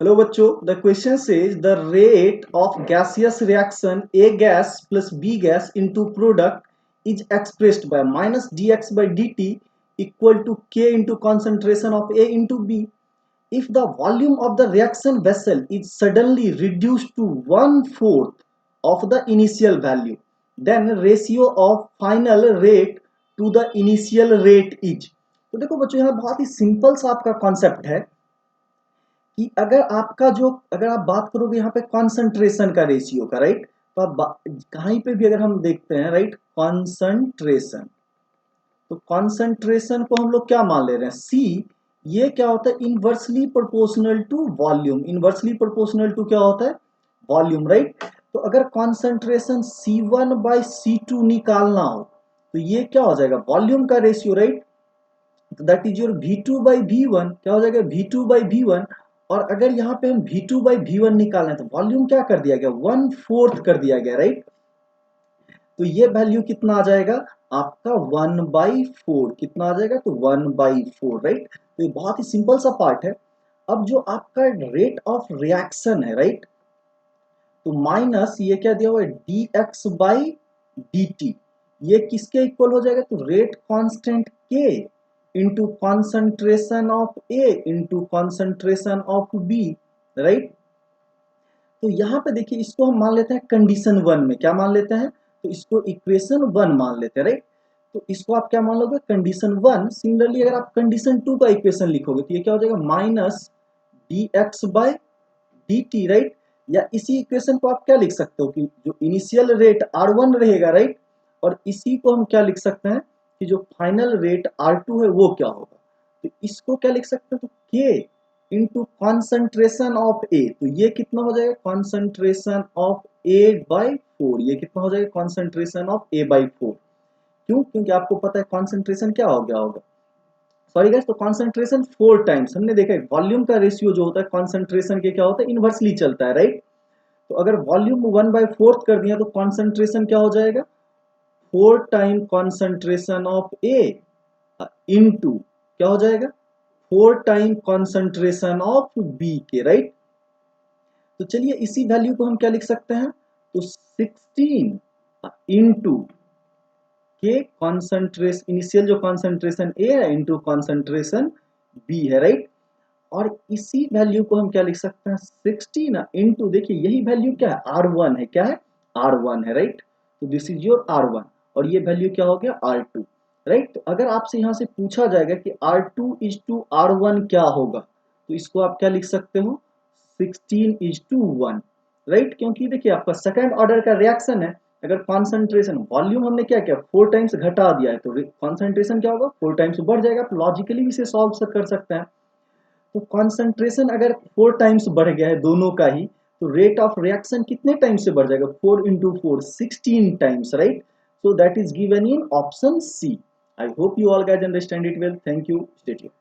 Hello बच्चों, the question says the rate of gaseous reaction A gas plus B gas into product is expressed by minus dx by dt equal to K into concentration of A into B. If the volume of the reaction vessel is suddenly reduced to 1/4 of the initial value, then ratio of final rate to the initial rate is। तो देखो बच्चों, यहाँ बहुत ही simple सा आपका concept है कि अगर आप बात करोगे यहाँ पे कॉन्सेंट्रेशन का रेशियो का, राइट। तो आप कहीं पे भी अगर हम देखते हैं, राइट, कॉन्सेंट्रेशन, तो कॉन्सेंट्रेशन को हम लोग क्या मान ले रहे हैं, सी। ये क्या होता है, inversely proportional to volume. Inversely proportional to क्या होता है, वॉल्यूम, राइट। तो अगर कॉन्सेंट्रेशन C1/C2 निकालना हो तो ये क्या हो जाएगा, वॉल्यूम का रेशियो, राइट। तो दैट इज योर V2/V1, क्या हो जाएगा, V2/V1। और अगर यहाँ पे हम V2/V1 निकालें तो वॉल्यूम क्या कर दिया गया, 1/4 कर दिया गया, राइट। तो ये वैल्यू कितना आ जाएगा आपका 1/4, कितना आ जाएगा, तो 1/4, राइट। तो ये बहुत ही सिंपल सा पार्ट है। अब जो आपका रेट ऑफ रिएक्शन है, राइट, तो माइनस ये क्या दिया हुआ है, dx/dt, ये किसके इक्वल हो जाएगा, तो rate constant K into concentration of A into concentration of B, right. तो यहाँ पे देखिए, इसको हम मान लेते हैं कंडीशन 1 में, क्या मान लेते हैं, तो इसको इक्वेशन 1 मान लेते हैं, राइट। तो इसको आप क्या मान लोगे, कंडीशन 1। सिमिलरली अगर आप कंडीशन 2 का इक्वेशन लिखोगे तो ये क्या हो जाएगा, माइनस dx/dt, राइट। या इसी इक्वेशन को आप क्या लिख सकते हो कि जो इनिशियल रेट R1 रहेगा, राइट, और इसी को हम क्या लिख सकते हैं कि जो फाइनल रेट R2 है वो क्या होगा। तो इसको क्या लिख सकते हैं, तो K इंटू कॉन्सेंट्रेशन ऑफ ए, तो ये कितना हो जाएगा, कॉन्सेंट्रेशन ऑफ A/4, ये कितना हो जाएगा, कॉन्सेंट्रेशन ऑफ A/4। क्यों, क्योंकि आपको पता है कॉन्सेंट्रेशन क्या हो गया होगा, सॉरी गाइस, तो कॉन्सेंट्रेशन 4 टाइम्स हमने देखा है, वॉल्यूम का रेशियो जो होता है कॉन्सेंट्रेशन के क्या होता है, इनवर्सली चलता है, राइट। तो अगर वॉल्यूम 1/4 कर दिया तो कॉन्सेंट्रेशन क्या हो जाएगा, 4 time concentration of A into क्या हो जाएगा, 4 टाइम कॉन्सेंट्रेशन ऑफ बी के, राइट। तो चलिए इसी वैल्यू को हम क्या लिख सकते हैं, तो 16 इंटू के कॉन्सेंट्रेशन, इनिशियल जो कॉन्सेंट्रेशन ए है इंटू कॉन्सेंट्रेशन बी है, राइट। और इसी वैल्यू को हम क्या लिख सकते हैं, 16 इंटू, देखिए यही वैल्यू क्या है, R1 है, क्या है, R1 है, राइट। तो दिस इज योर R1 और ये वैल्यू क्या हो गया, R2, राइट। तो अगर आपसे यहां से पूछा जाएगा कि R2:R1 क्या होगा, तो इसको आप क्या लिख सकते हो, 16:1, राइट। क्योंकि देखिए आपका सेकंड ऑर्डर का रिएक्शन है। अगर कॉन्सेंट्रेशन, वॉल्यूम हमने क्या किया, 4 टाइम्स घटा दिया है, तो कॉन्सेंट्रेशन क्या होगा, 4 टाइम्स बढ़ जाएगा। आप लॉजिकली भी इसे सॉल्व कर सकते हैं। तो कॉन्सेंट्रेशन अगर 4 टाइम्स बढ़ गया है दोनों का ही, तो रेट ऑफ रिएक्शन कितने टाइम्स से बढ़ जाएगा, 4 इंटू 4, 16 times, right. So that is given in option C. I hope you all guys understand it well. Thank you, stay tuned.